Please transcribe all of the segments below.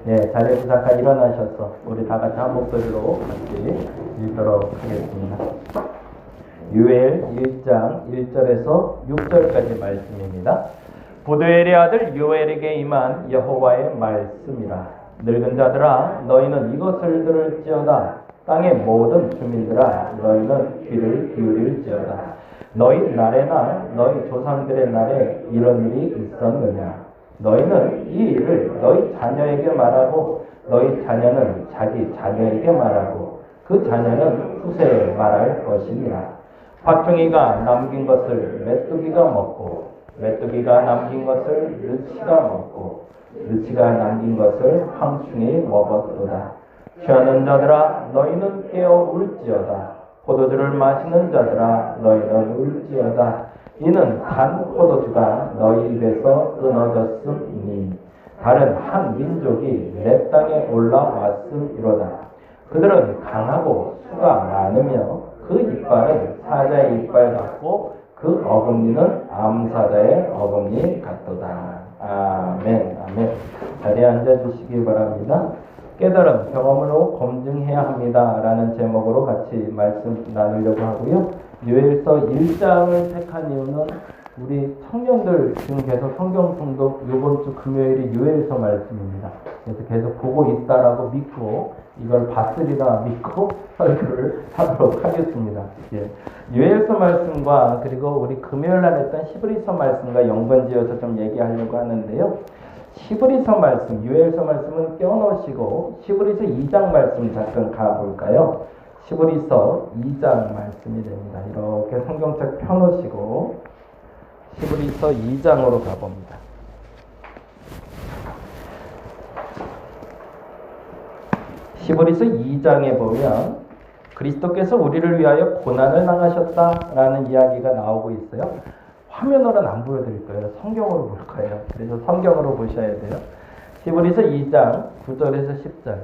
예, 자리에서 잠깐 일어나셔서 우리 다 같이 한 목소리로 같이 읽도록 하겠습니다. 요엘 1장 1절에서 6절까지 말씀입니다. 부두엘의 아들 요엘에게 임한 여호와의 말씀이라. 늙은 자들아 너희는 이것을 들을지어다. 땅의 모든 주민들아 너희는 귀를 기울일지어다. 너희 날에나 너희 조상들의 날에 이런 일이 있었느냐. 너희는 이 일을 너희 자녀에게 말하고 너희 자녀는 자기 자녀에게 말하고 그 자녀는 후세에 말할 것이니라. 팥종이가 남긴 것을 메뚜기가 먹고 메뚜기가 남긴 것을 느치가 먹고 느치가 남긴 것을 황충이 먹었도다. 취하는 자들아 너희는 깨어 울지어다. 포도주를 마시는 자들아 너희는 울지어다. 이는 단 포도주가 너희 입에서 끊어졌음이니 다른 한 민족이 내 땅에 올라왔음이로다. 그들은 강하고 수가 많으며 그 이빨은 사자의 이빨 같고 그 어금니는 암사자의 어금니 같도다. 아멘. 아멘. 자리에 앉아주시기 바랍니다. 깨달음 경험으로 검증해야 합니다 라는 제목으로 같이 말씀 나누려고 하고요. 요엘서 1장을 택한 이유는 우리 청년들 지금 계속 성경 통독 이번 주 금요일이 요엘서 말씀입니다. 그래서 계속 보고 있다라고 믿고 이걸 봤으리라 믿고 설교를 하도록 하겠습니다. 예. 요엘서 말씀과 그리고 우리 금요일 날 했던 히브리서 말씀과 연관지어서 좀 얘기하려고 하는데요. 히브리서 말씀, 요엘서 말씀은 껴놓으시고 히브리서 2장 말씀 잠깐 가볼까요? 히브리서 2장 말씀이 됩니다. 이렇게 성경책 펴놓으시고 히브리서 2장으로 가봅니다. 히브리서 2장에 보면 그리스도께서 우리를 위하여 고난을 당하셨다라는 이야기가 나오고 있어요. 화면으로는 안 보여드릴 거예요. 성경으로 볼 거예요. 그래서 성경으로 보셔야 돼요. 히브리서 2장 9절에서 10절.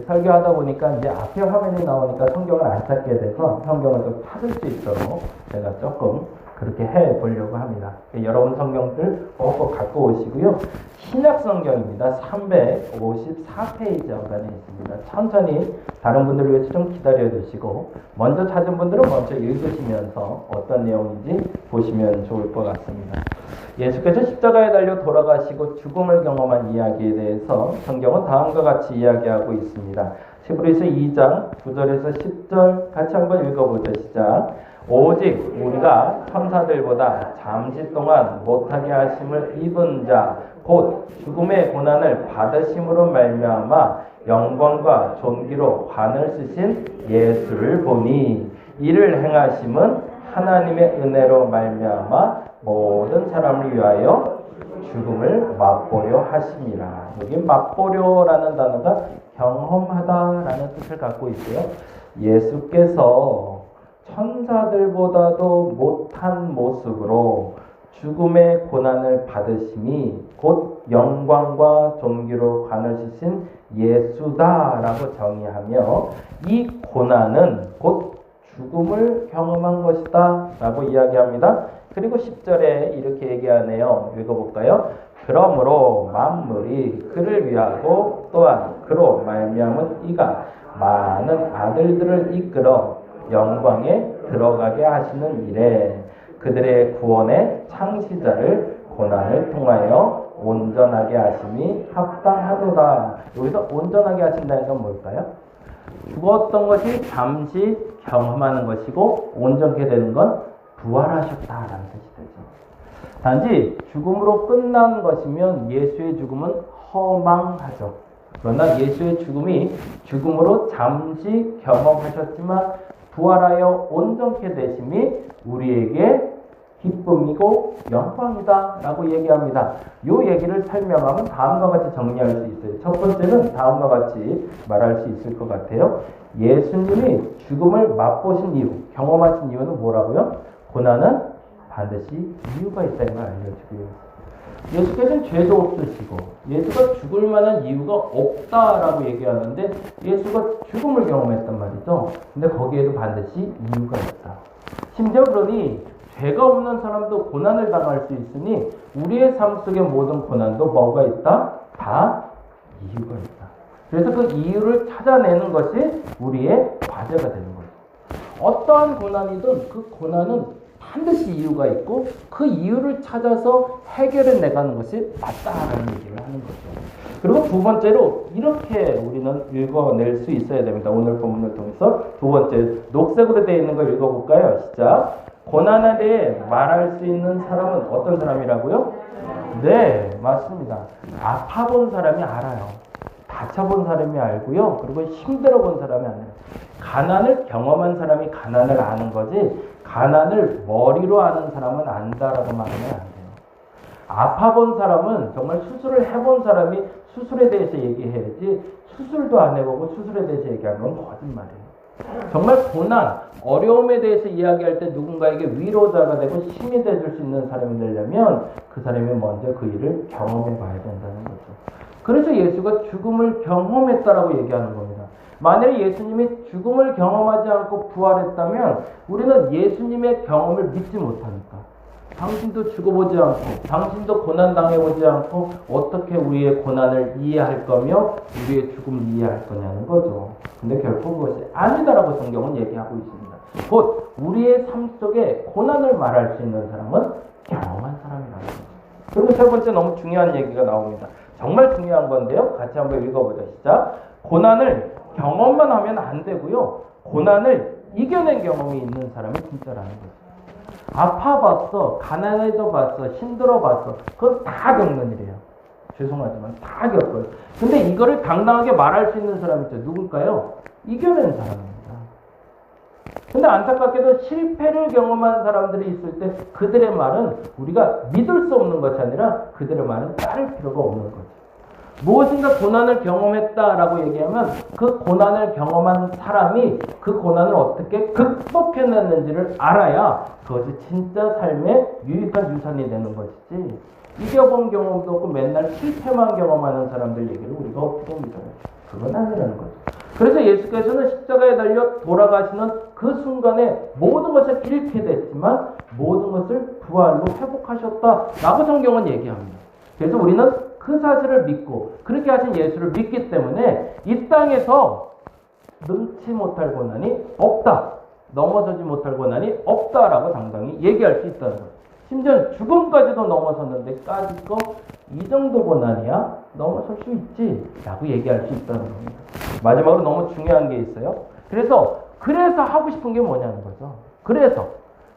설교하다 보니까 이제 앞에 화면이 나오니까 성경을 안 찾게 돼서 성경을 좀 찾을 수 있도록 제가 조금 그렇게 해 보려고 합니다. 여러분 성경들 꼭꼭 갖고 오시고요. 신약 성경입니다. 354페이지 연관에 있습니다. 천천히 다른 분들을 위해서 좀 기다려 주시고 먼저 찾은 분들은 먼저 읽으시면서 어떤 내용인지 보시면 좋을 것 같습니다. 예수께서 십자가에 달려 돌아가시고 죽음을 경험한 이야기에 대해서 성경은 다음과 같이 이야기하고 있습니다. 히브리서 2장 9절에서 10절 같이 한번 읽어보죠. 시작. 오직 우리가 천사들보다 잠시 동안 못하게 하심을 입은 자 곧 죽음의 고난을 받으심으로 말미암아 영광과 존귀로 관을 쓰신 예수를 보니 이를 행하심은 하나님의 은혜로 말미암아 모든 사람을 위하여 죽음을 맛보려 하심이라. 여기 맛보려라는 단어가 경험하다라는 뜻을 갖고 있어요. 예수께서 천사들보다도 못한 모습으로 죽음의 고난을 받으심이 곧 영광과 존귀로 관을 쓰신 예수다라고 정의하며 이 고난은 곧 죽음을 경험한 것이다 라고 이야기합니다. 그리고 10절에 이렇게 얘기하네요. 읽어볼까요? 그러므로 만물이 그를 위하고 또한 그로 말미암은 이가 많은 아들들을 이끌어 영광에 들어가게 하시는 일에 그들의 구원의 창시자를 고난을 통하여 온전하게 하심이 합당하도다. 여기서 온전하게 하신다는 건 뭘까요? 죽었던 것이 잠시 경험하는 것이고 온전케 되는 건 부활하셨다라는 뜻이 되죠. 단지 죽음으로 끝난 것이면 예수의 죽음은 허망하죠. 그러나 예수의 죽음이 죽음으로 잠시 경험하셨지만 부활하여 온전케 되심이 우리에게 기쁨이고 영광이다 라고 얘기합니다. 이 얘기를 설명하면 다음과 같이 정리할 수 있어요. 첫 번째는 다음과 같이 말할 수 있을 것 같아요. 예수님이 죽음을 맛보신 이유, 경험하신 이유는 뭐라고요? 고난은 반드시 이유가 있다는 걸 알려주고요. 예수께서는 죄도 없으시고 예수가 죽을 만한 이유가 없다라고 얘기하는데 예수가 죽음을 경험했단 말이죠. 근데 거기에도 반드시 이유가 있다. 심지어 그러니 죄가 없는 사람도 고난을 당할 수 있으니 우리의 삶 속의 모든 고난도 뭐가 있다? 다 이유가 있다. 그래서 그 이유를 찾아내는 것이 우리의 과제가 되는 거죠. 어떠한 고난이든 그 고난은 반드시 이유가 있고 그 이유를 찾아서 해결해 나가는 것이 맞다라는 얘기를 하는 거죠. 그리고 두 번째로 이렇게 우리는 읽어낼 수 있어야 됩니다. 오늘 본문을 통해서 두 번째 녹색으로 되어 있는 걸 읽어볼까요? 시작. 고난에 대해 말할 수 있는 사람은 어떤 사람이라고요? 네, 맞습니다. 아파본 사람이 알아요. 다쳐본 사람이 알고요. 그리고 힘들어본 사람이 알아요. 가난을 경험한 사람이 가난을 아는 거지 가난을 머리로 아는 사람은 안다라고 말하면 안 돼요. 아파본 사람은 정말 수술을 해본 사람이 수술에 대해서 얘기해야지 수술도 안 해보고 수술에 대해서 얘기하는 건 거짓말이에요. 정말 고난, 어려움에 대해서 이야기할 때 누군가에게 위로자가 되고 힘이 돼줄 수 있는 사람이 되려면 그 사람이 먼저 그 일을 경험해 봐야 된다는 거죠. 그래서 예수가 죽음을 경험했다라고 얘기하는 겁니다. 만약에 예수님이 죽음을 경험하지 않고 부활했다면 우리는 예수님의 경험을 믿지 못하니까 당신도 죽어보지 않고 당신도 고난당해보지 않고 어떻게 우리의 고난을 이해할 거며 우리의 죽음을 이해할 거냐는 거죠. 근데 결코 그것이 아니다라고 성경은 얘기하고 있습니다. 곧 우리의 삶 속에 고난을 말할 수 있는 사람은 경험한 사람이라는 거죠. 그리고 세 번째 너무 중요한 얘기가 나옵니다. 정말 중요한 건데요. 같이 한번 읽어보자. 시작. 고난을 경험만 하면 안 되고요. 고난을 이겨낸 경험이 있는 사람이 진짜라는 거죠. 아파봤어, 가난해져봤어, 힘들어봤어. 그건 다 겪는 일이에요. 죄송하지만 다 겪어요. 근데 이거를 당당하게 말할 수 있는 사람이 있죠. 누굴까요? 이겨낸 사람입니다. 근데 안타깝게도 실패를 경험한 사람들이 있을 때 그들의 말은 우리가 믿을 수 없는 것이 아니라 그들의 말은 따를 필요가 없는 거죠. 무엇인가 고난을 경험했다라고 얘기하면 그 고난을 경험한 사람이 그 고난을 어떻게 극복해냈는지를 알아야 그것이 진짜 삶의 유익한 유산이 되는 것이지 이겨본 경험도 없고 맨날 실패만 경험하는 사람들 얘기를 우리가 어떻게 믿어요? 그건 아니라는 거죠. 그래서 예수께서는 십자가에 달려 돌아가시는 그 순간에 모든 것을 잃게 됐지만 모든 것을 부활로 회복하셨다라고 성경은 얘기합니다. 그래서 우리는 그 사실을 믿고 그렇게 하신 예수를 믿기 때문에 이 땅에서 능치 못할 고난이 없다. 넘어서지 못할 고난이 없다라고 당당히 얘기할 수 있다는 거예요. 심지어 죽음까지도 넘어섰는데 까짓거 이 정도 고난이야? 넘어설 수 있지 라고 얘기할 수 있다는 겁니다. 마지막으로 너무 중요한 게 있어요. 그래서 하고 싶은 게 뭐냐는 거죠. 그래서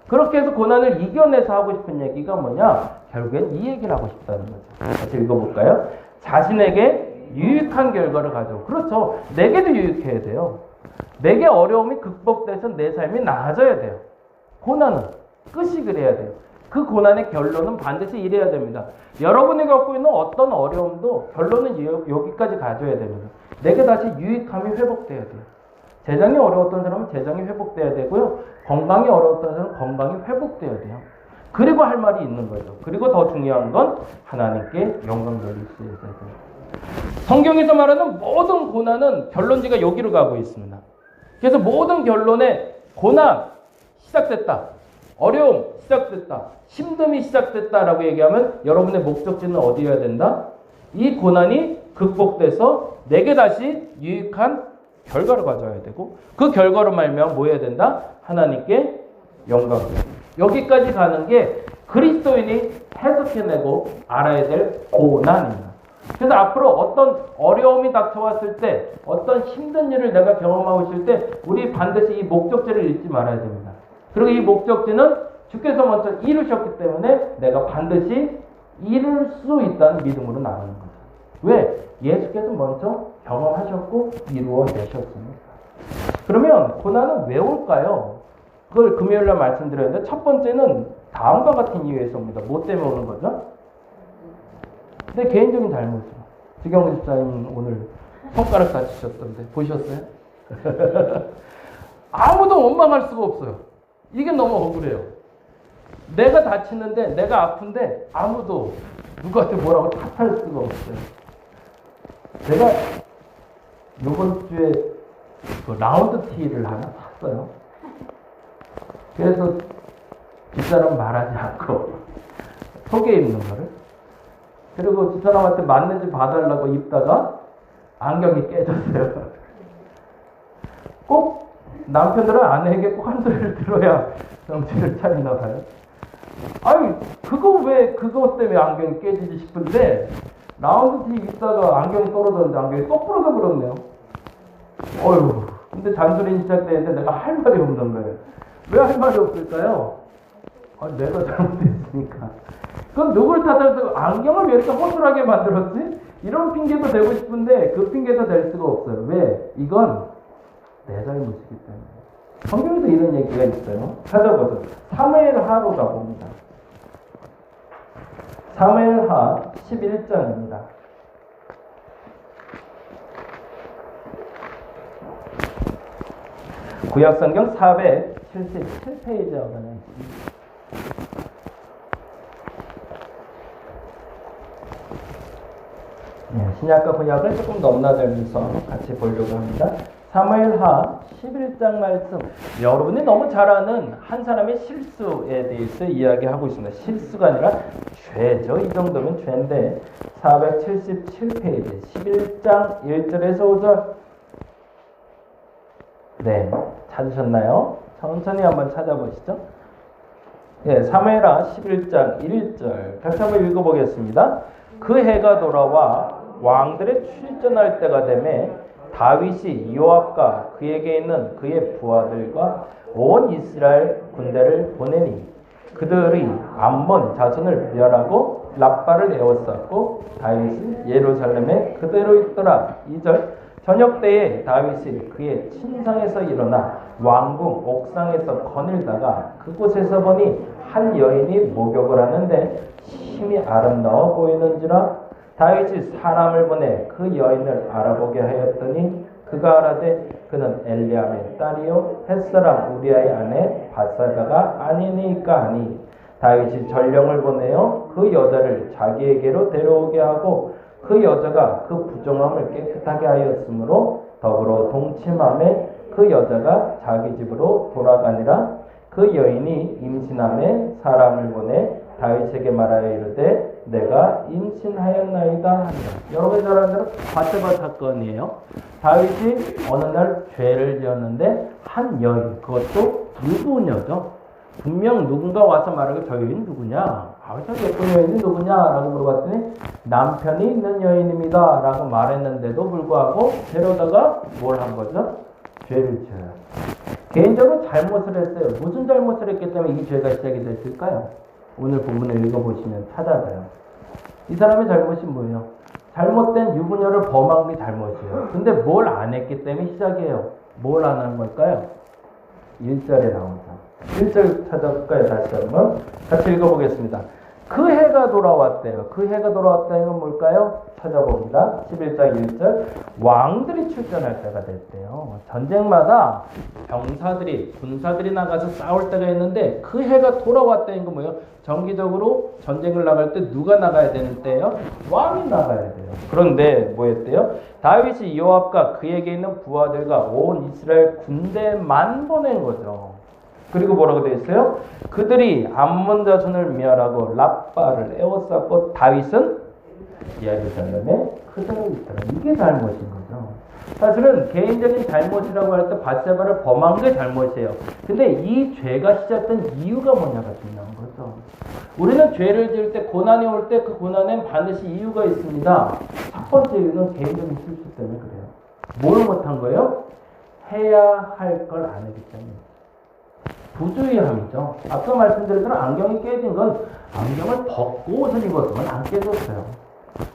그렇게 해서 고난을 이겨내서 하고 싶은 얘기가 뭐냐? 결국엔 이 얘기를 하고 싶다는 거죠. 같이 읽어볼까요? 자신에게 유익한 결과를 가져오고. 그렇죠. 내게도 유익해야 돼요. 내게 어려움이 극복돼서 내 삶이 나아져야 돼요. 고난은 끝이 그래야 돼요. 그 고난의 결론은 반드시 이래야 됩니다. 여러분이 겪고 있는 어떤 어려움도 결론은 여기까지 가져야 됩니다. 내게 다시 유익함이 회복돼야 돼요. 재정이 어려웠던 사람은 재정이 회복돼야 되고요. 건강이 어려웠던 사람은 건강이 회복돼야 돼요. 그리고 할 말이 있는 거죠. 그리고 더 중요한 건 하나님께 영광 돌릴 수 있어야 돼요. 성경에서 말하는 모든 고난은 결론지가 여기로 가고 있습니다. 그래서 모든 결론에 고난 시작됐다. 어려움 시작됐다. 힘듦이 시작됐다라고 얘기하면 여러분의 목적지는 어디여야 된다? 이 고난이 극복돼서 내게 다시 유익한 결과를 가져야 되고 그 결과로 말미암아 뭐 해야 된다? 하나님께 영광을. 여기까지 가는 게 그리스도인이 해석해내고 알아야 될 고난입니다. 그래서 앞으로 어떤 어려움이 닥쳐왔을 때 어떤 힘든 일을 내가 경험하고 있을 때 우리 반드시 이 목적지를 잊지 말아야 됩니다. 그리고 이 목적지는 주께서 먼저 이루셨기 때문에 내가 반드시 이룰 수 있다는 믿음으로 나가는 거죠. 왜? 예수께서 먼저 경험하셨고 이루어내셨습니다. 그러면 고난은 왜 올까요? 그걸 금요일날 말씀드렸는데 첫 번째는 다음과 같은 이유에서 옵니다. 뭐 때문에 오는 거죠? 내 개인적인 잘못이죠. 지경우 집사님 오늘 손가락 다치셨던데 보셨어요? 아무도 원망할 수가 없어요. 이게 너무 억울해요. 내가 다치는데 내가 아픈데 아무도 누구한테 뭐라고 탓할 수가 없어요. 제가 이번 주에 그 라운드 티를 하나 샀어요. 그래서 집사람 말하지 않고 속에 입는 거를 그리고 집사람한테 맞는지 봐달라고 입다가 안경이 깨졌어요. 꼭 남편들은 아내에게 꼭 한 소리를 들어야 정신을 차리나 봐요. 아니 그거 때문에 안경이 깨지지 싶은데 라운드 뒤 있다가 안경이 떨어졌는데 안경이 또 부러져 버렸네요. 어휴, 근데 잔소리 시작되는데 내가 할 말이 없는 거예요. 왜 할 말이 없을까요? 내가 잘못했으니까. 그럼 누굴 탓해도 안경을 왜 이렇게 허술하게 만들었지? 이런 핑계도 대고 싶은데 그 핑계도 될 수가 없어요. 왜? 이건 내 잘못이기 때문에. 성경에도 이런 얘기가 있어요. 찾아보세요. 사무엘하로 가봅니다. 사무엘하 11장입니다. 구약성경 477페이지에 나와 있습니다. 신약과 구약을 조금 넘나들면서 같이 보려고 합니다. 사무엘하 11장 말씀. 여러분이 너무 잘 아는 한 사람의 실수에 대해서 이야기하고 있습니다. 실수가 아니라 죄죠. 이 정도면 죄인데 477페이지 11장 1절에서 5절. 네, 찾으셨나요? 천천히 한번 찾아보시죠. 예, 사무엘하 11장 1절 같이 한번 읽어보겠습니다. 그 해가 돌아와 왕들의 출전할 때가 되매 다윗이 요압과 그에게 있는 그의 부하들과 온 이스라엘 군대를 보내니 그들이 암몬 자손을 멸하고 랍바를 에워쌌고 다윗이 예루살렘에 그대로 있더라. 2절 저녁 때에 다윗이 그의 침상에서 일어나 왕궁 옥상에서 거닐다가 그곳에서 보니 한 여인이 목욕을 하는데 심히 아름다워 보이는지라 다윗이 사람을 보내 그 여인을 알아보게 하였더니 그가 알아되 그는 엘리암의 딸이요 햇사람 우리아의 아내 바사가가 아니니까 하니 다윗이 전령을 보내어 그 여자를 자기에게로 데려오게 하고 그 여자가 그 부정함을 깨끗하게 하였으므로 더불어 동침함에 그 여자가 자기 집으로 돌아가니라. 그 여인이 임신함에 사람을 보내 다윗에게 말하여 이르되 내가 임신하였나이다 하니라. 여러분이 잘 아는 대로 바세바 사건이에요. 다윗이 어느 날 죄를 지었는데 한 여인, 그것도 유부녀죠. 분명 누군가 와서 말하고 저 여인 누구냐? 저 예쁜 여인이 누구냐? 라고 물어봤더니 남편이 있는 여인입니다 라고 말했는데도 불구하고 데려다가 뭘 한 거죠? 죄를 지어요. 개인적으로 잘못을 했어요. 무슨 잘못을 했기 때문에 이 죄가 시작이 됐을까요? 오늘 본문을 읽어보시면 찾아져요. 이 사람의 잘못이 뭐예요? 잘못된 유부녀를 범한 게 잘못이에요. 근데 뭘 안 했기 때문에 시작이에요. 뭘 안 한 걸까요? 1절에 나오죠. 1절 찾아볼까요? 다시 한번 같이 읽어보겠습니다. 그 해가 돌아왔대요. 그 해가 돌아왔다는 건 뭘까요? 찾아봅니다. 11장 1절 왕들이 출전할 때가 됐대요. 전쟁마다 병사들이 군사들이 나가서 싸울 때가 있는데 그 해가 돌아왔다는 건 뭐예요? 정기적으로 전쟁을 나갈 때 누가 나가야 되는 때예요? 왕이 나가야 돼요. 그런데 뭐 했대요? 다윗이 요압과 그에게 있는 부하들과 온 이스라엘 군대만 보낸 거죠. 그리고 뭐라고 되어 있어요? 그들이 암몬 자손을 멸하고 랍바를 에워쌌고 다윗은 예루살렘에 그대로 있더라. 이게 잘못인 거죠. 사실은 개인적인 잘못이라고 할 때 밧세바를 범한 게 잘못이에요. 근데 이 죄가 시작된 이유가 뭐냐가 중요한 거죠. 우리는 죄를 지을 때 고난이 올 때 그 고난엔 반드시 이유가 있습니다. 첫 번째 이유는 개인적인 실수 때문에 그래요. 뭘 못한 거예요? 해야 할 걸 안 했기 때문에. 부주의함이죠. 아까 말씀드렸던 안경이 깨진 건 안경을 벗고 옷을 입었으면 안 깨졌어요.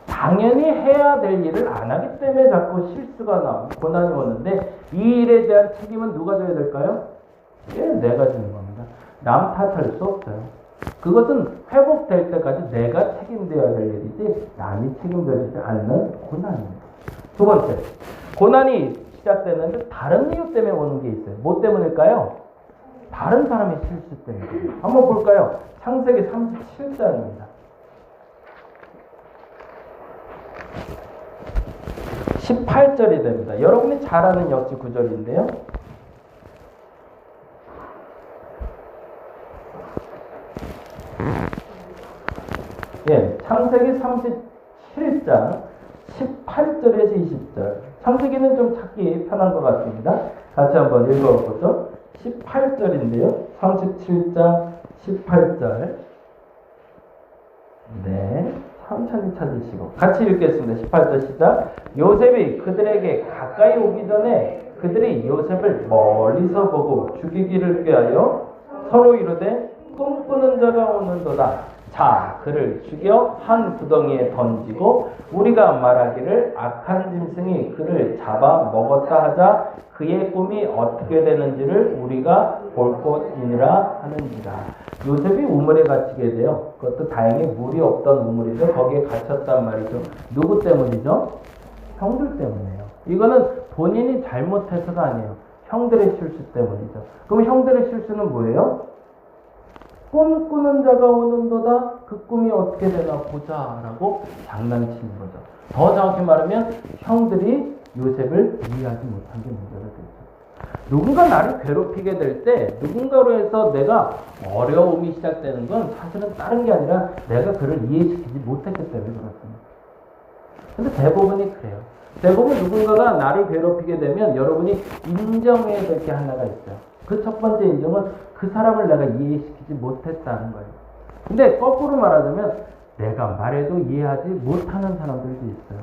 당연히 해야 될 일을 안 하기 때문에 자꾸 실수가 나오고 고난이 오는데 이 일에 대한 책임은 누가 져야 될까요? 내가 지는 겁니다. 남 탓할 수 없어요. 그것은 회복될 때까지 내가 책임져야 될 일이지 남이 책임져주지 않는 고난입니다. 두 번째, 고난이 시작되는데 다른 이유 때문에 오는 게 있어요. 뭐 때문일까요? 다른 사람의 실수 때문에. 한번 볼까요? 창세기 37장입니다. 18절이 됩니다. 여러분이 잘 아는 역시 구절인데요. 창세기 37장 18절에서 20절. 창세기는 좀 찾기 편한 것 같습니다. 같이 한번 읽어보죠. 18절인데요. 37장 18절. 네. 천천히 찾으시고 같이 읽겠습니다. 18절 시작. 요셉이 그들에게 가까이 오기 전에 그들이 요셉을 멀리서 보고 죽이기를 꾀하여 서로 이르되 꿈꾸는 자가 오는도다. 자, 그를 죽여 한 구덩이에 던지고 우리가 말하기를 악한 짐승이 그를 잡아 먹었다 하자 그의 꿈이 어떻게 되는지를 우리가 볼 것이니라 하는지라. 요셉이 우물에 갇히게 돼요. 그것도 다행히 물이 없던 우물이죠. 거기에 갇혔단 말이죠. 누구 때문이죠? 형들 때문이에요. 이거는 본인이 잘못해서가 아니에요. 형들의 실수 때문이죠. 그럼 형들의 실수는 뭐예요? 꿈꾸는 자가 오는도다. 그 꿈이 어떻게 되나 보자 라고 장난치는 거죠. 더 정확히 말하면 형들이 요셉을 이해하지 못한 게 문제가 되죠. 누군가 나를 괴롭히게 될 때 누군가로 해서 내가 어려움이 시작되는 건 사실은 다른 게 아니라 내가 그를 이해시키지 못했기 때문에 그렇습니다. 근데 대부분이 그래요. 대부분 누군가가 나를 괴롭히게 되면 여러분이 인정해야 될 게 하나가 있어요. 그 첫 번째 인정은 그 사람을 내가 이해시키지 못했다는 거예요. 근데 거꾸로 말하자면 내가 말해도 이해하지 못하는 사람들도 있어요.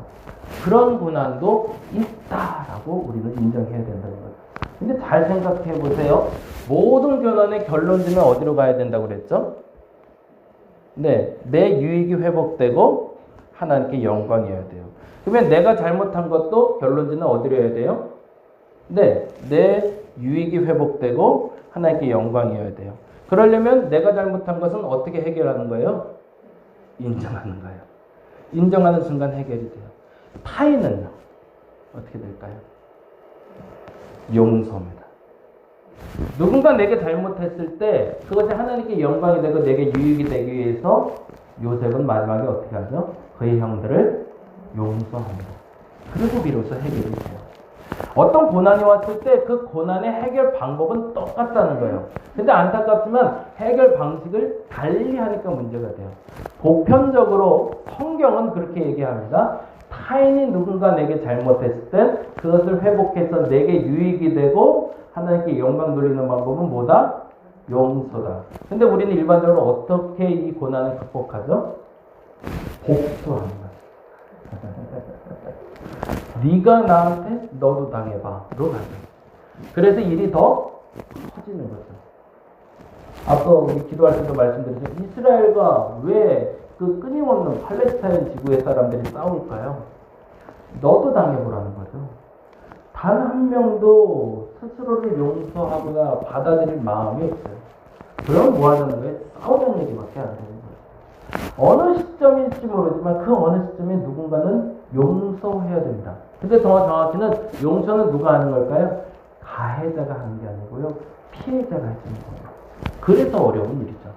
그런 고난도 있다라고 우리는 인정해야 된다는 거죠. 근데 잘 생각해 보세요. 모든 교난의 결론지는 어디로 가야 된다고 그랬죠? 네, 내 유익이 회복되고 하나님께 영광이어야 돼요. 그러면 내가 잘못한 것도 결론지는 어디로 해야 돼요? 네, 내 유익이 회복되고 하나님께 영광이어야 돼요. 그러려면 내가 잘못한 것은 어떻게 해결하는 거예요? 인정하는 거예요. 인정하는 순간 해결이 돼요. 타인은요? 어떻게 될까요? 용서입니다. 누군가 내게 잘못했을 때 그것이 하나님께 영광이 되고 내게 유익이 되기 위해서 요셉은 마지막에 어떻게 하죠? 그의 형들을 용서합니다. 그리고 비로소 해결이 돼요. 어떤 고난이 왔을 때 그 고난의 해결 방법은 똑같다는 거예요. 근데 안타깝지만 해결 방식을 달리 하니까 문제가 돼요. 보편적으로 성경은 그렇게 얘기합니다. 타인이 누군가 내게 잘못했을 때 그것을 회복해서 내게 유익이 되고 하나님께 영광 돌리는 방법은 뭐다? 용서다. 근데 우리는 일반적으로 어떻게 이 고난을 극복하죠? 복수하는 거예요. 네가 나한테 너도 당해봐. 로 가죠. 그래서 일이 더 커지는 거죠. 아까 우리 기도할 때도 말씀드렸죠. 이스라엘과 왜 그 끊임없는 팔레스타인 지구의 사람들이 싸울까요? 너도 당해보라는 거죠. 단 한 명도 스스로를 용서하거나 받아들일 마음이 없어요. 그럼 뭐 하자는 거예요? 싸우는 얘기밖에 안 되는 거예요. 어느 시점일지 모르지만 그 어느 시점에 누군가는 용서해야 됩니다. 근데 더 정확히는 용서는 누가 하는 걸까요? 가해자가 하는 게 아니고요. 피해자가 해주는 거예요. 그래서 어려운 일이죠.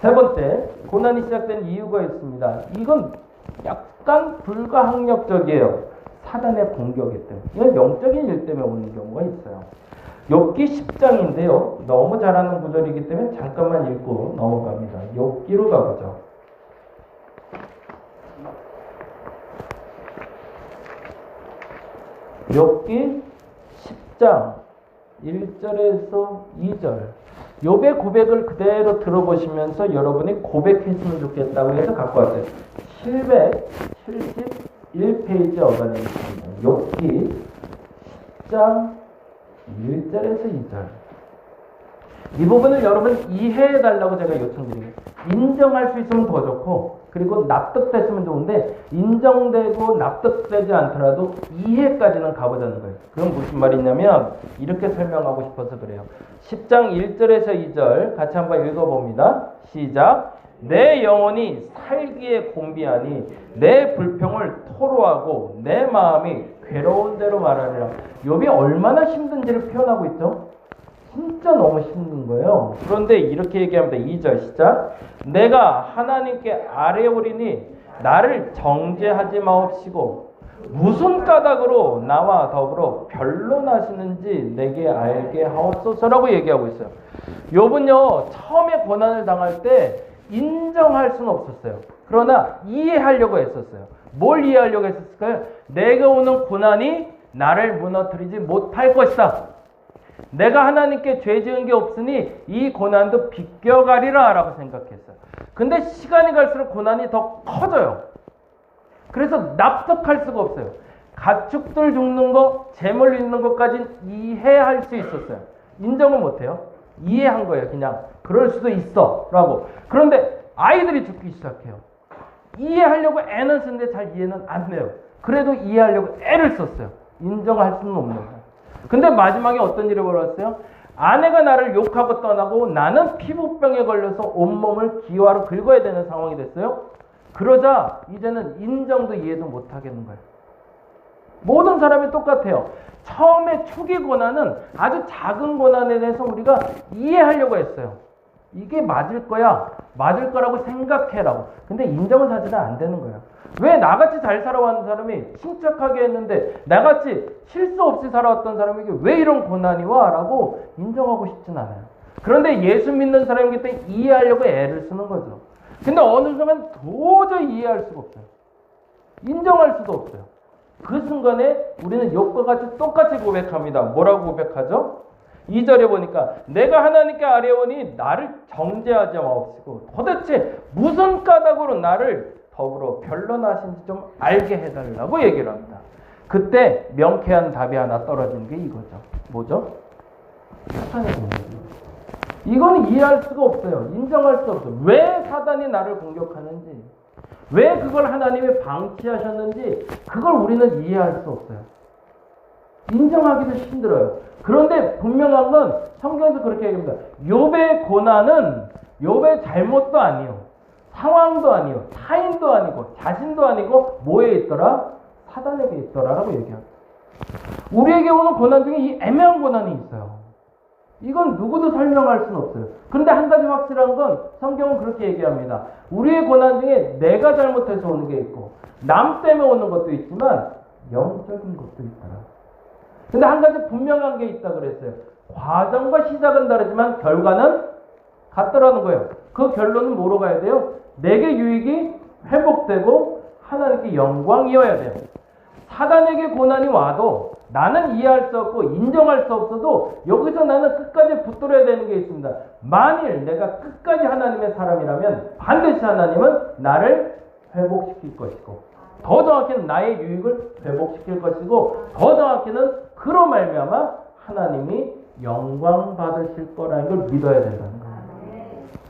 세 번째, 고난이 시작된 이유가 있습니다. 이건 약간 불가항력적이에요. 사단의 공격이 때문에. 이건 영적인 일 때문에 오는 경우가 있어요. 욥기 10장인데요. 너무 잘 아는 구절이기 때문에 잠깐만 읽고 넘어갑니다. 욥기로 가보죠. 욥기 10장 1절에서 2절. 욥의 고백을 그대로 들어보시면서 여러분이 고백했으면 좋겠다고 해서 갖고 왔어요. 771페이지 어간에 있습니다. 욥기 10장 1절에서 2절. 이 부분을 여러분 이해해달라고 제가 요청드립니다. 인정할 수 있으면 더 좋고, 그리고 납득됐으면 좋은데 인정되고 납득되지 않더라도 이해까지는 가보자는 거예요. 그건 무슨 말이냐면 이렇게 설명하고 싶어서 그래요. 10장 1절에서 2절 같이 한번 읽어봅니다. 시작. 내 영혼이 살기에 곤비하니 내 불평을 토로하고 내 마음이 괴로운 대로 말하리라. 욥이 얼마나 힘든지를 표현하고 있죠. 진짜 너무 힘든 거예요. 그런데 이렇게 얘기합니다. 2절 시작. 내가 하나님께 아뢰오리니 나를 정죄하지 마옵시고 무슨 까닭으로 나와 더불어 변론하시는지 내게 알게 하옵소서라고 얘기하고 있어요. 욥은요 처음에 고난을 당할 때 인정할 수는 없었어요. 그러나 이해하려고 했었어요. 뭘 이해하려고 했을까요? 내가 오는 고난이 나를 무너뜨리지 못할 것이다. 내가 하나님께 죄 지은 게 없으니 이 고난도 비껴가리라 라고 생각했어요. 근데 시간이 갈수록 고난이 더 커져요. 그래서 납득할 수가 없어요. 가축들 죽는 거, 재물 잃는 것까지는 이해할 수 있었어요. 인정을 못해요. 이해한 거예요. 그냥 그럴 수도 있어 라고. 그런데 아이들이 죽기 시작해요. 이해하려고 애는 쓰는데 잘 이해는 안 돼요. 그래도 이해하려고 애를 썼어요. 인정할 수는 없는 거예요. 근데 마지막에 어떤 일이 벌어졌어요? 아내가 나를 욕하고 떠나고 나는 피부병에 걸려서 온몸을 기와로 긁어야 되는 상황이 됐어요. 그러자 이제는 인정도 이해도 못하겠는 거예요. 모든 사람이 똑같아요. 처음에 초기 고난은 아주 작은 고난에 대해서 우리가 이해하려고 했어요. 이게 맞을 거야. 맞을 거라고 생각해라고. 근데 인정은 사실은 안 되는 거예요. 왜 나같이 잘 살아왔는 사람이 침착하게 했는데 나같이 실수 없이 살아왔던 사람에게 왜 이런 고난이 와? 라고 인정하고 싶진 않아요. 그런데 예수 믿는 사람이기 때문에 이해하려고 애를 쓰는 거죠. 근데 어느 순간 도저히 이해할 수가 없어요. 인정할 수도 없어요. 그 순간에 우리는 욕과 같이 똑같이 고백합니다. 뭐라고 고백하죠? 2절에 보니까 내가 하나님께 아뢰오니 나를 정죄하지 마옵시고 도대체 무슨 까닭으로 나를 더불어 변론하신지 좀 알게 해달라고 얘기를 합니다. 그때 명쾌한 답이 하나 떨어지는 게 이거죠. 뭐죠? 사탄의 공격이에요. 이거는 이해할 수가 없어요. 인정할 수가 없어요. 왜 사단이 나를 공격하는지, 왜 그걸 하나님이 방치하셨는지 그걸 우리는 이해할 수 없어요. 인정하기도 힘들어요. 그런데 분명한 건 성경에서 그렇게 얘기합니다. 욥의 고난은 욥의 잘못도 아니요, 상황도 아니요, 타인도 아니고 자신도 아니고 뭐에 있더라? 사단에게 있더라라고 얘기합니다. 우리에게 오는 고난 중에 이 애매한 고난이 있어요. 이건 누구도 설명할 수는 없어요. 그런데 한 가지 확실한 건 성경은 그렇게 얘기합니다. 우리의 고난 중에 내가 잘못해서 오는 게 있고 남 때문에 오는 것도 있지만 영적인 것도 있더라. 근데 한 가지 분명한 게 있다 그랬어요. 과정과 시작은 다르지만 결과는 같더라는 거예요. 그 결론은 뭐로 가야 돼요? 내게 유익이 회복되고 하나님께 영광이어야 돼요. 사단에게 고난이 와도 나는 이해할 수 없고 인정할 수 없어도 여기서 나는 끝까지 붙들어야 되는 게 있습니다. 만일 내가 끝까지 하나님의 사람이라면 반드시 하나님은 나를 회복시킬 것이고 더 정확히는 나의 유익을 회복시킬 것이고 더 정확히는 그로 말미암아 하나님이 영광 받으실 거라는 걸 믿어야 된다는 거예요.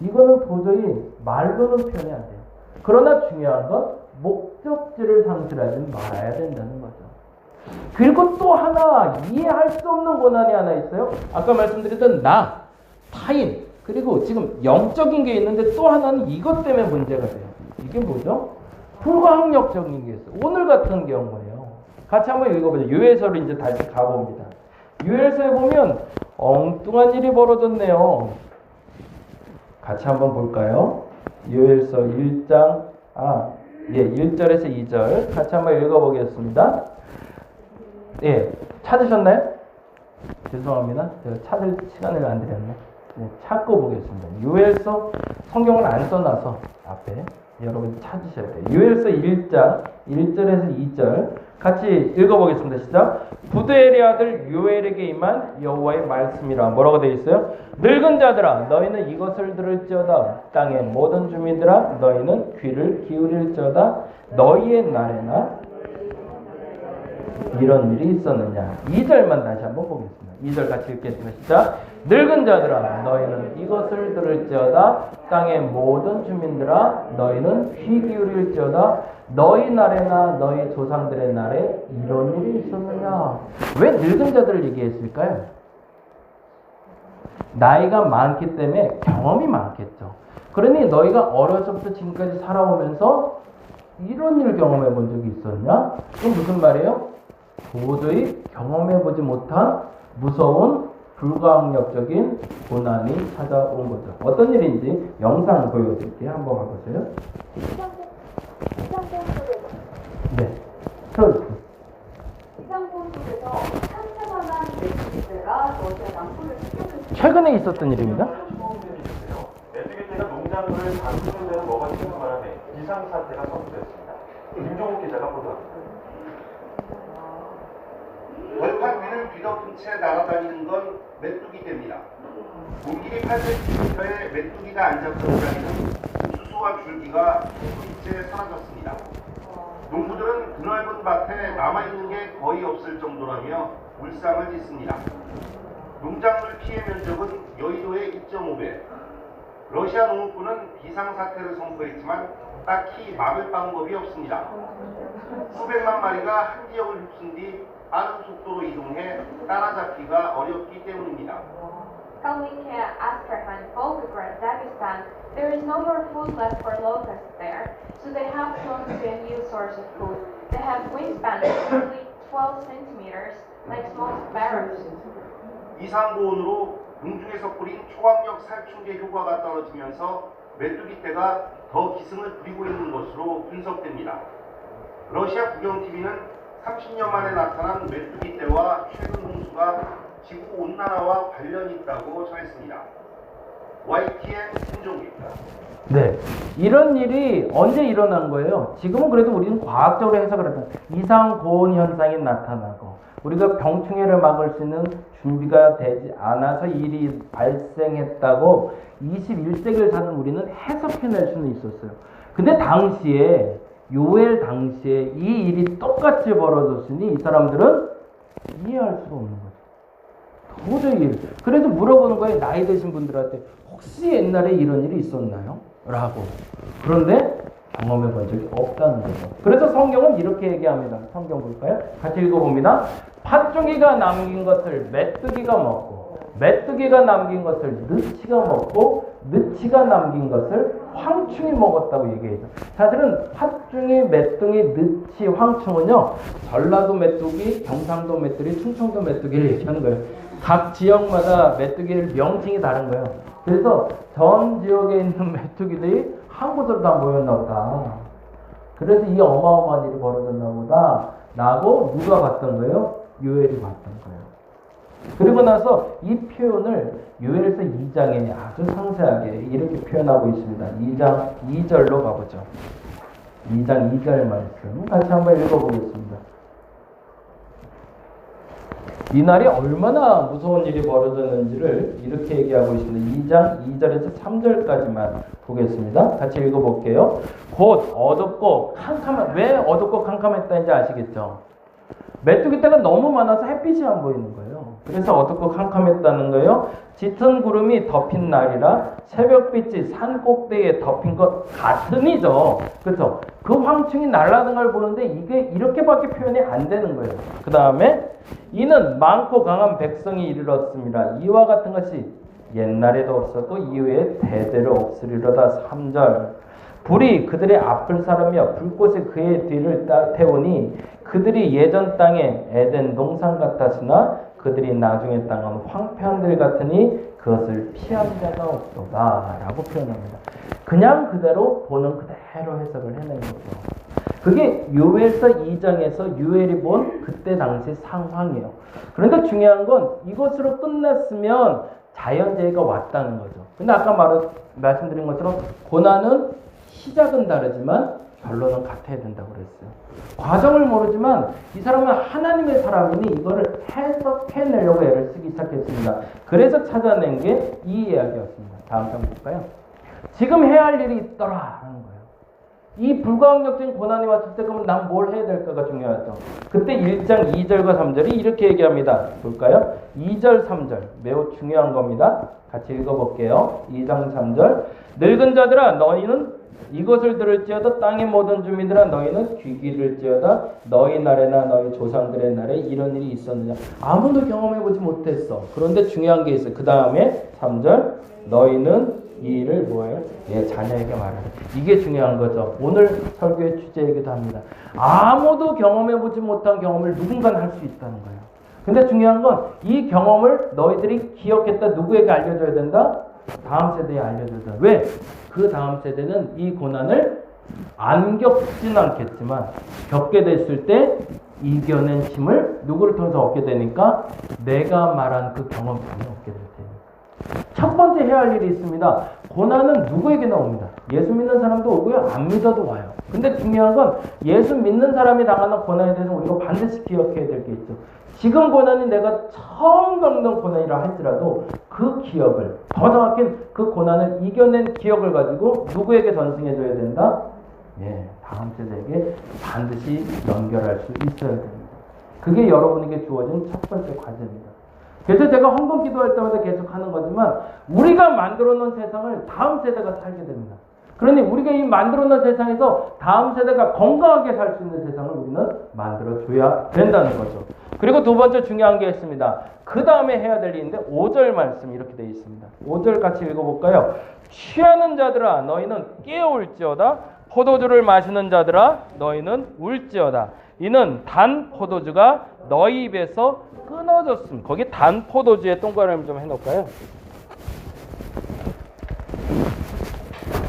이거는 도저히 말로는 표현이 안 돼요. 그러나 중요한 건 목적지를 상실하지 말아야 된다는 거죠. 그리고 또 하나 이해할 수 없는 고난이 하나 있어요. 아까 말씀드렸던 나, 타인, 그리고 지금 영적인 게 있는데 또 하나는 이것 때문에 문제가 돼요. 이게 뭐죠? 불가항력적인 게 있어요. 오늘 같은 경우예요. 같이 한번 읽어보죠. 요엘서로 이제 다시 가봅니다. 요엘서에 보면 엉뚱한 일이 벌어졌네요. 같이 한번 볼까요? 요엘서 1장 1절에서 2절 같이 한번 읽어보겠습니다. 예, 찾으셨나요? 죄송합니다. 제가 찾을 시간을 안 드렸네. 네, 찾고 보겠습니다. 요엘서 성경을 안 써놔서 앞에 여러분 찾으셔야 돼요. 요엘서 1장 1절에서 2절 같이 읽어보겠습니다. 시작. 부드엘의 아들 요엘에게 임한 여호와의 말씀이라. 뭐라고 되어 있어요? 늙은 자들아 너희는 이것을 들을지어다. 땅의 모든 주민들아 너희는 귀를 기울일지어다. 너희의 날에나 이런 일이 있었느냐. 2절만 다시 한번 보겠습니다. 2절 같이 읽겠습니다. 시작. 늙은 자들아 너희는 이것을 들을지어다. 땅의 모든 주민들아 너희는 귀 기울일지어다. 너희 날에나 너희 조상들의 날에 이런 일이 있었느냐. 왜 늙은 자들을 얘기했을까요? 나이가 많기 때문에 경험이 많겠죠. 그러니 너희가 어려서부터 지금까지 살아오면서 이런 일을 경험해 본 적이 있었냐? 그건 무슨 말이에요? 도저히 경험해보지 못한 무서운 불가항력적인 고난이 찾아온 거죠. 어떤 일인지 영상 보여드릴게요. 한번 가보세요. 네. 틀어주세요. 이상본국에서 상처만한 메시지가 너희의 낭비를 시켜줄 최근에 있었던 일입니다. 메뚜기떼가 농작물을 담그는 데는 뭐가 있는 바람에 비상사태가 선포됐습니다. 김종욱 기자가 보도합니다. 벌판 위를 뒤덮은 채 날아다니는 건 메뚜기 떼입니다. 곰길이 800m의 메뚜기가 앉았던 자리는 수수와 줄기가 수분째 사라졌습니다. 농부들은 드넓은 밭에 남아있는 게 거의 없을 정도라며 울상을 짓습니다. 농작물 피해 면적은 여의도의 2.5배. 러시아 농업부는 비상사태를 선포했지만 딱히 막을 방법이 없습니다. 수백만 마리가 한 지역을 휩쓴 뒤 빠른 속도로 이동해 따라잡기가 어렵기 때문입니다. Kalmykia, Astrakhan, Volgograd, Dagestan, there is no more food left for locusts there, so they have flown to a new source of food. They have wingspans only 12 centimeters, like small sparrows. 이상고온으로 공중에서 뿌린 초강력 살충제 효과가 떨어지면서 메뚜기떼가 더 기승을 부리고 있는 것으로 분석됩니다. 러시아 국영TV는 30년 만에 나타난 메뚜기떼와 최근 홍수가 지구온난화와 관련이 있다고 전했습니다. YTN 신종입니다. 네, 이런 일이 언제 일어난 거예요? 지금은 그래도 우리는 과학적으로 해석을 했다. 이상 고온 현상이 나타나고 우리가 병충해를 막을 수 있는 준비가 되지 않아서 일이 발생했다고 21세기를 사는 우리는 해석해낼 수는 있었어요. 근데 당시에 요엘 당시에 이 일이 똑같이 벌어졌으니 이 사람들은 이해할 수가 없는 거죠. 도저히. 그래서 물어보는 거예요. 나이 드신 분들한테 혹시 옛날에 이런 일이 있었나요? 라고. 그런데 경험해 본 적이 없다는 거죠. 그래서 성경은 이렇게 얘기합니다. 성경 볼까요? 같이 읽어봅니다. 팥종이가 남긴 것을 메뚜기가 먹고 메뚜기가 남긴 것을 느치가 먹고 느치가 남긴 것을 황충이 먹었다고 얘기해요. 사실은 팥종이, 메뚜기, 느치, 황충은요, 전라도 메뚜기, 경상도 메뚜기, 충청도 메뚜기를 얘기하는 거예요. 각 지역마다 메뚜기를 명칭이 다른 거예요. 그래서 전 지역에 있는 메뚜기들이 한 곳으로 다 모였나 보다. 그래서 이 어마어마한 일이 벌어졌나 보다 라고 누가 봤던 거예요? 요엘이 봤던 거예요. 그리고 나서 이 표현을 요엘서 2장에 아주 상세하게 이렇게 표현하고 있습니다. 2장 2절로 가보죠. 2장 2절 말씀 같이 한번 읽어보겠습니다. 이날이 얼마나 무서운 일이 벌어졌는지를 이렇게 얘기하고 있습니다. 2장 2절에서 3절까지만 보겠습니다. 같이 읽어볼게요. 곧 어둡고 캄캄한, 왜 어둡고 캄캄했다는지 아시겠죠? 메뚜기 떼가 너무 많아서 햇빛이 안 보이는 거예요. 그래서 어둡고 캄캄했다는 거예요. 짙은 구름이 덮인 날이라 새벽빛이 산 꼭대기에 덮인 것 같으니죠. 그렇죠? 그 황충이 날아가는 걸 보는데 이게 이렇게밖에 표현이 안 되는 거예요. 그 다음에 이는 많고 강한 백성이 이르렀습니다. 이와 같은 것이 옛날에도 없었고 이후에 대대로 없으리로다. 3절 불이 그들의 앞을 사르며 불꽃이 그의 뒤를 태우니 그들이 예전 땅에 에덴 동산 같았으나 그들이 나중에 땅은 황폐한 들 같으니 그것을 피한 자가 없도다 라고 표현합니다. 그냥 그대로 보는 그대로 해석을 해낸 거죠. 그게 요엘서 2장에서 요엘이 본 그때 당시 상황이에요. 그런데 중요한 건 이것으로 끝났으면 자연재해가 왔다는 거죠. 근데 아까 말씀드린 것처럼 고난은 시작은 다르지만 결론은 같아야 된다고 그랬어요. 과정을 모르지만 이 사람은 하나님의 사람이니 이거를 해석해내려고 애를 쓰기 시작했습니다. 그래서 찾아낸 게 이 이야기였습니다. 다음 장 볼까요? 지금 해야 할 일이 있더라 하는 거예요. 이 불가항력적인 고난이 왔을 때 그러면 난 뭘 해야 될까가 중요하죠. 그때 1장 2절과 3절이 이렇게 얘기합니다. 볼까요? 2절 3절 매우 중요한 겁니다. 같이 읽어볼게요. 2장 3절 늙은 자들아 너희는 이것을 들을지어다 땅의 모든 주민들아 너희는 귀 기울일지어다 너희 날에나 너희 조상들의 날에 이런 일이 있었느냐. 아무도 경험해보지 못했어. 그런데 중요한 게 있어요. 그 다음에 3절 너희는 이 일을 뭐예요? 자녀에게 말하라. 이게 중요한 거죠. 오늘 설교의 주제이기도 합니다. 아무도 경험해보지 못한 경험을 누군가는 할 수 있다는 거예요. 근데 중요한 건 이 경험을 너희들이 기억했다. 누구에게 알려줘야 된다? 다음 세대에 알려줘야 된다. 왜? 그 다음 세대는 이 고난을 안 겪진 않겠지만 겪게 됐을 때 이겨낸 힘을 누구를 통해서 얻게 되니까 내가 말한 그 경험처럼 얻게 될 테니까. 첫 번째 해야 할 일이 있습니다. 고난은 누구에게나 옵니다. 예수 믿는 사람도 오고요. 안 믿어도 와요. 근데 중요한 건 예수 믿는 사람이 당하는 고난에 대해서 우리가 반드시 기억해야 될 게 있죠. 지금 고난이 내가 처음 겪는 고난이라 할지라도 그 기억을, 더 정확히 그 고난을 이겨낸 기억을 가지고 누구에게 전승해줘야 된다? 다음 세대에게 반드시 연결할 수 있어야 됩니다. 그게 여러분에게 주어진 첫 번째 과제입니다. 그래서 제가 헌금 기도할 때마다 계속 하는 거지만 우리가 만들어 놓은 세상을 다음 세대가 살게 됩니다. 그러니 우리가 이 만들어 놓은 세상에서 다음 세대가 건강하게 살 수 있는 세상을 우리는 만들어 줘야 된다는 거죠. 그리고 두 번째 중요한 게 있습니다. 그 다음에 해야 될 일인데 5절 말씀 이렇게 되어 있습니다. 5절 같이 읽어볼까요? 취하는 자들아 너희는 깨어올지어다. 포도주를 마시는 자들아 너희는 울지어다. 이는 단 포도주가 너희 입에서 끊어졌음. 거기 단 포도주에 동그라미 좀 해놓을까요?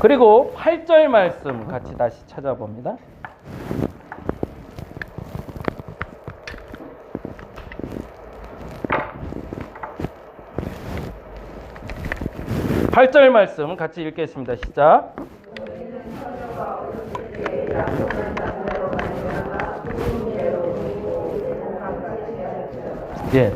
그리고 8절 말씀 같이 다시 찾아봅니다. 8절 말씀 같이 읽겠습니다. 시작.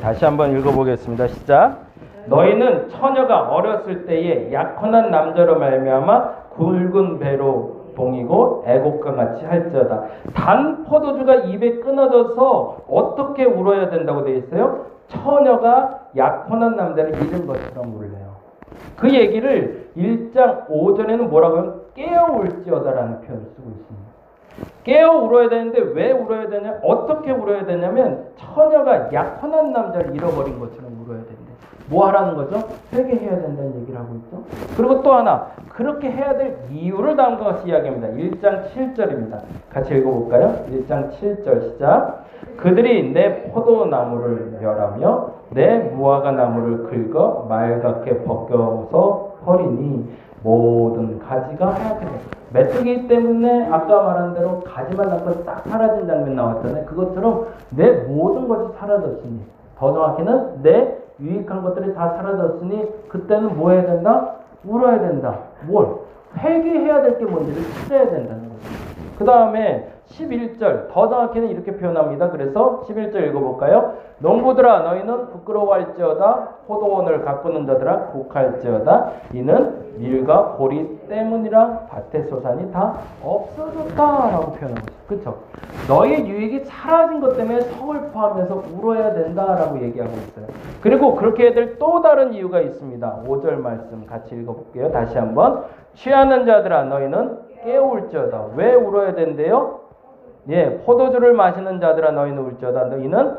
다시 한번 읽어보겠습니다. 시작. 너희는 처녀가 어렸을 때에 약혼한 남자로 말미암아 굵은 배로 봉이고 애곡과 같이 할지어다. 단 포도주가 입에 끊어져서 어떻게 울어야 된다고 되어 있어요? 처녀가 약혼한 남자를 잃은 것처럼 울래요. 그 얘기를 1장 5절에는 뭐라고 하면 깨어울지어다라는 표현을 쓰고 있습니다. 깨어 울어야 되는데 왜 울어야 되냐? 어떻게 울어야 되냐면 처녀가 약혼한 남자를 잃어버린 것처럼 울어야 되는데 뭐 하라는 거죠? 회개해야 된다는 얘기를 하고 있죠. 그리고 또 하나 그렇게 해야 될 이유를 다음과 같이 이야기합니다. 1장 7절입니다. 같이 읽어볼까요? 1장 7절 시작. 그들이 내 포도나무를 멸하며 내 무화과 나무를 긁어 말갛게 벗겨서 버리니 모든 가지가 하얗게 돼. 메뚜기 때문에 아까 말한 대로 가지만 남고 싹 사라진 장면 나왔잖아요. 그것처럼 내 모든 것이 사라졌으니, 더 정확히는 내 유익한 것들이 다 사라졌으니 그때는 뭐 해야 된다? 울어야 된다. 뭘? 회개해야 될 게 뭔지를 찾아야 된다는 거죠. 그 다음에 11절, 더 정확히는 이렇게 표현합니다. 그래서 11절 읽어볼까요? 농부들아 너희는 부끄러워할지어다. 포도원을 가꾸는 자들아 곡할지어다. 이는 밀과 보리 때문이라 밭의 소산이 다 없어졌다라고 표현하고 있어요. 그렇죠? 너의 유익이 사라진 것 때문에 서글퍼하면서 울어야 된다라고 얘기하고 있어요. 그리고 그렇게 해야 될 또 다른 이유가 있습니다. 5절 말씀 같이 읽어볼게요. 다시 한번. 취하는 자들아 너희는 깨울지어다. 왜 울어야 된대요? 포도주를 마시는 자들아 너희는 울지어다. 너희는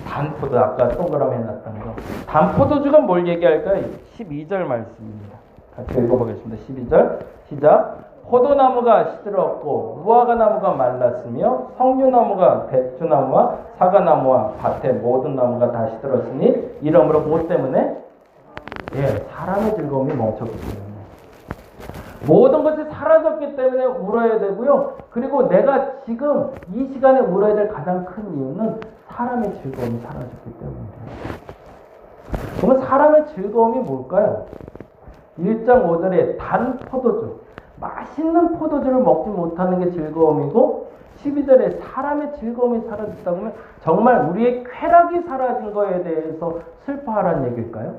단포도, 아까 동그라미 해놨던 거. 단포도주가 뭘 얘기할까요? 12절 말씀입니다. 같이 읽어보겠습니다. 12절 시작. 포도나무가 시들었고 무화과 나무가 말랐으며 석류나무가 대추나무와 사과나무와 밭의 모든 나무가 다 시들었으니 이러므로 뭐 때문에? 사람의 즐거움이 멈췄기 때문에. 모든 것이 사라졌기 때문에 울어야 되고요. 그리고 내가 지금 이 시간에 울어야 될 가장 큰 이유는 사람의 즐거움이 사라졌기 때문입니다. 그러면 사람의 즐거움이 뭘까요? 1장 5절에 단 포도주, 맛있는 포도주를 먹지 못하는 게 즐거움이고 12절에 사람의 즐거움이 사라졌다고 하면 정말 우리의 쾌락이 사라진 거에 대해서 슬퍼하라는 얘기일까요?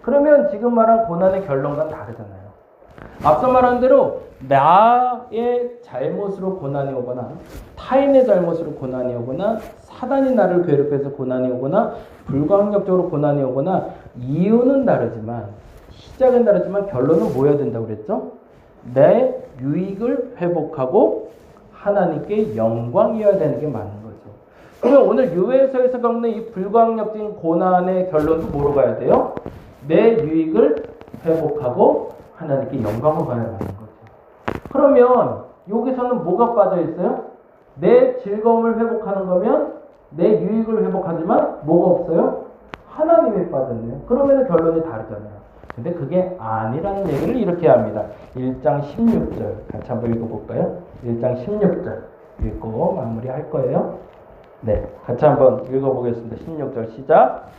그러면 지금 말한 고난의 결론과는 다르잖아요. 앞서 말한 대로 나의 잘못으로 고난이 오거나 타인의 잘못으로 고난이 오거나 사단이 나를 괴롭혀서 고난이 오거나 불가항력적으로 고난이 오거나 이유는 다르지만 시작은 다르지만 결론은 뭐여야 된다고 그랬죠? 내 유익을 회복하고 하나님께 영광이어야 되는 게 맞는 거죠. 그러면 오늘 유해서에서 겪는 이 불가항력적인 고난의 결론도 뭐로 가야 돼요? 내 유익을 회복하고 하나님께 영광을 가야 하는 거죠. 그러면 여기서는 뭐가 빠져 있어요? 내 즐거움을 회복하는 거면 내 유익을 회복하지만 뭐가 없어요? 하나님이 빠졌네요. 그러면 결론이 다르잖아요. 근데 그게 아니라는 얘기를 이렇게 합니다. 1장 16절 같이 한번 읽어볼까요? 1장 16절 읽고 마무리할 거예요. 같이 한번 읽어보겠습니다. 16절 시작.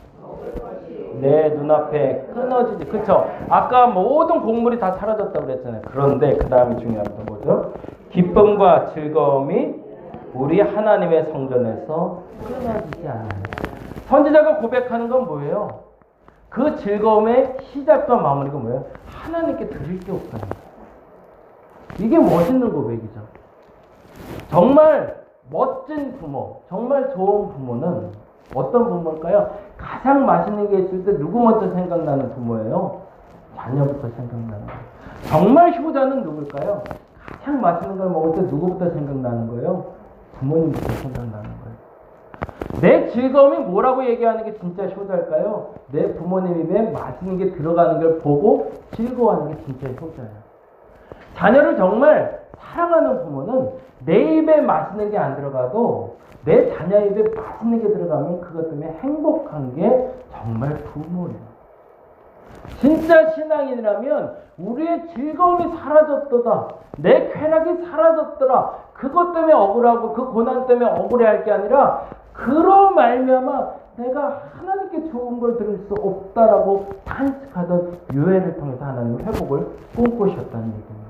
내 눈앞에 끊어지지. 그쵸? 아까 모든 곡물이 다 사라졌다고 그랬잖아요. 그런데 그 다음이 중요한 건 뭐죠? 기쁨과 즐거움이 우리 하나님의 성전에서 끊어지지 않아요. 선지자가 고백하는 건 뭐예요? 그 즐거움의 시작과 마무리가 뭐예요? 하나님께 드릴 게 없다는 거예요. 이게 멋있는 고백이죠. 정말 멋진 부모, 정말 좋은 부모는 어떤 부모일까요? 가장 맛있는 게 있을 때 누구 먼저 생각나는 부모예요? 자녀부터 생각나는 거예요. 정말 효자는 누굴까요? 가장 맛있는 걸 먹을 때 누구부터 생각나는 거예요? 부모님부터 생각나는 거예요. 내 즐거움이 뭐라고 얘기하는 게 진짜 효자일까요? 내 부모님 입에 맛있는 게 들어가는 걸 보고 즐거워하는 게 진짜 효자예요. 자녀를 정말 사랑하는 부모는 내 입에 맛있는 게 안 들어가도 내 자녀 입에 맛있는 게 들어가면 그것 때문에 행복한 게 정말 부모예요. 진짜 신앙인이라면 우리의 즐거움이 사라졌도다. 내 쾌락이 사라졌더라. 그것 때문에 억울하고 그 고난 때문에 억울해할 게 아니라 그로 말미암아 내가 하나님께 좋은 걸 들을 수 없다라고 탄식하던 유해를 통해서 하나님의 회복을 꿈꾸셨다는 얘기입니다.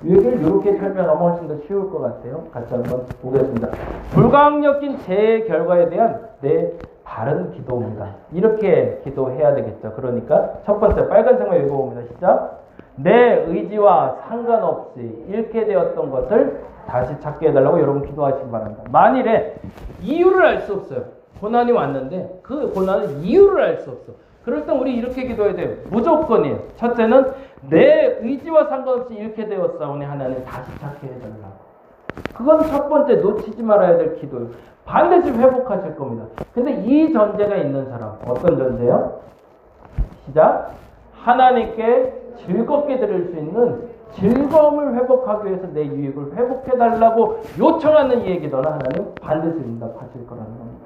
이 얘기를 이렇게 설명하면 훨씬 더 쉬울 것 같아요. 같이 한번 보겠습니다. 불가항력인 죄의 결과에 대한 내 바른 기도입니다. 이렇게 기도해야 되겠죠. 그러니까 첫 번째 빨간색만 읽어봅니다. 시작. 내 의지와 상관없이 잃게 되었던 것을 다시 찾게 해달라고 여러분 기도하시기 바랍니다. 만일에 이유를 알 수 없어요. 고난이 왔는데 그 고난은 이유를 알 수 없어. 그럴 땐 우리 이렇게 기도해야 돼요. 무조건이에요. 첫째는 내 의지와 상관없이 잃게 되었사오니 하나님 다시 찾게 해달라고. 그건 첫 번째 놓치지 말아야 될 기도예요. 반드시 회복하실 겁니다. 근데 이 전제가 있는 사람, 어떤 전제요? 시작. 하나님께 즐겁게 드릴 수 있는 즐거움을 회복하기 위해서 내 유익을 회복해달라고 요청하는 이의 기도는 하나님 반드시 응답하실 거라는 겁니다.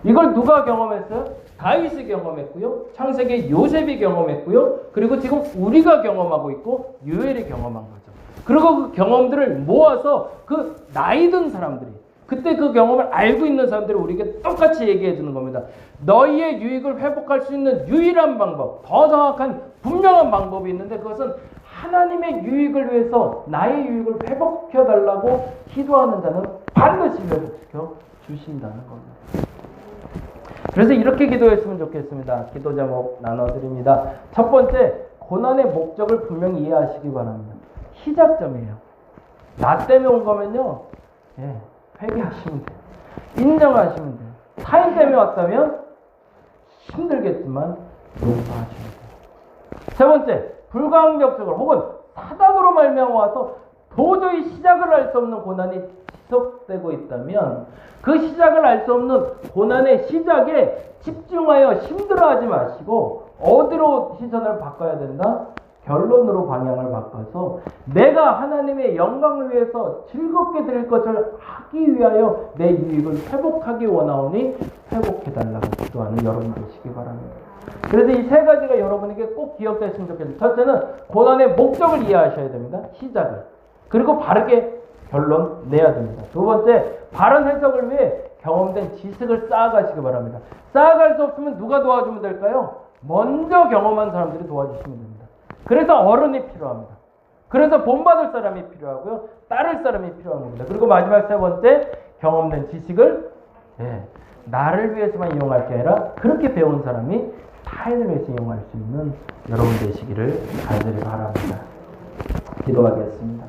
이걸 누가 경험했어요? 다윗이 경험했고요. 창세기 요셉이 경험했고요. 그리고 지금 우리가 경험하고 있고 유엘이 경험한 거죠. 그리고 그 경험들을 모아서 그 나이 든 사람들이 그때 그 경험을 알고 있는 사람들이 우리에게 똑같이 얘기해 주는 겁니다. 너희의 유익을 회복할 수 있는 유일한 방법, 더 정확한 분명한 방법이 있는데 그것은 하나님의 유익을 위해서 나의 유익을 회복시켜 달라고 기도하는 자는 반드시 회복시켜 주신다는 겁니다. 그래서 이렇게 기도했으면 좋겠습니다. 기도 제목 나눠드립니다. 첫 번째, 고난의 목적을 분명히 이해하시기 바랍니다. 시작점이에요. 나 때문에 온 거면요, 회개하시면 돼요. 인정하시면 돼요. 타인 때문에 왔다면 힘들겠지만 용서하시면 돼요. 세 번째, 불가항력적으로 혹은 사단으로 말미암아 와서 도저히 시작을 할 수 없는 고난이 지속되고 있다면 그 시작을 알 수 없는 고난의 시작에 집중하여 힘들어하지 마시고 어디로 시선을 바꿔야 된다? 결론으로 방향을 바꿔서 내가 하나님의 영광을 위해서 즐겁게 드릴 것을 하기 위하여 내 유익을 회복하기 원하오니 회복해달라고 기도하는 여러분 되시기 바랍니다. 그래서 이 세 가지가 여러분에게 꼭 기억됐으면 좋겠습니다. 첫째는 고난의 목적을 이해하셔야 됩니다. 시작을. 그리고 바르게 결론 내야 됩니다. 두 번째, 바른 해석을 위해 경험된 지식을 쌓아가시기 바랍니다. 쌓아갈 수 없으면 누가 도와주면 될까요? 먼저 경험한 사람들이 도와주시면 됩니다. 그래서 어른이 필요합니다. 그래서 본받을 사람이 필요하고요. 따를 사람이 필요한 겁니다. 그리고 마지막 세 번째, 경험된 지식을 나를 위해서만 이용할 게 아니라 그렇게 배운 사람이 타인을 위해서 이용할 수 있는 여러분 되시기를 간절히 바랍니다. 기도하겠습니다.